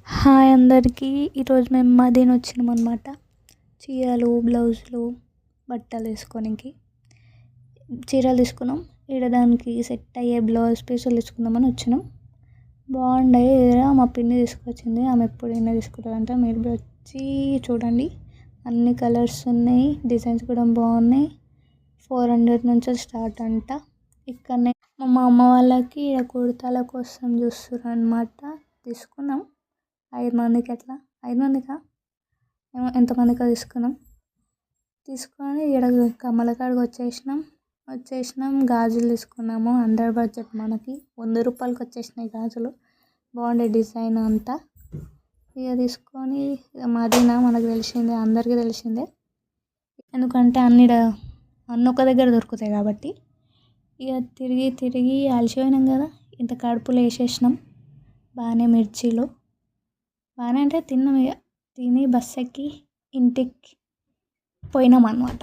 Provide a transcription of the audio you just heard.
Hi అందరికీ. ఈరోజు మేము మదీన వచ్చినాం అనమాట. చీరలు, బ్లౌజులు, బట్టలు వేసుకోనికి చీరలు తీసుకున్నాం. ఈడ దానికి సెట్ అయ్యే బ్లౌజ్ పీసులు తీసుకుందామని వచ్చినాం. బాగుండే మా పిన్ని తీసుకొచ్చింది. ఆమె ఎప్పుడైనా తీసుకుంటారంట. మీరు వచ్చి చూడండి. అన్ని కలర్స్ ఉన్నాయి, డిజైన్స్ కూడా బాగున్నాయి. 400 నుంచి స్టార్ట్ అంట. ఇక్కడనే మా అమ్మ వాళ్ళకి ఈడ కుర్తాల కోసం చూస్తున్నారు అనమాట. తీసుకున్నాం 5 మందికి. అట్లా 5 మందికా ఏమో ఎంతమందికో తీసుకొని ఈడ కమ్మల కాడికి వచ్చేసినాం. గాజులు తీసుకున్నాము. అండర్ బడ్జెట్ మనకి 100 రూపాయలకి వచ్చేసినాయి గాజులు. బాగుండే డిజైన్ అంతా. ఇక తీసుకొని మదీనా మనకు తెలిసిందే, అందరికీ తెలిసిందే. ఎందుకంటే అన్ని ఒక దగ్గర దొరుకుతాయి కాబట్టి. ఇక తిరిగి అలసిపోయినాం కదా, ఇంత కడుపులో వేసేసినాం. బాగానే మిర్చీలు బాగానే అంటే తిన్నాం. ఇక తిని బస్ ఎక్కి ఇంటికి పోయినాం అన్నమాట.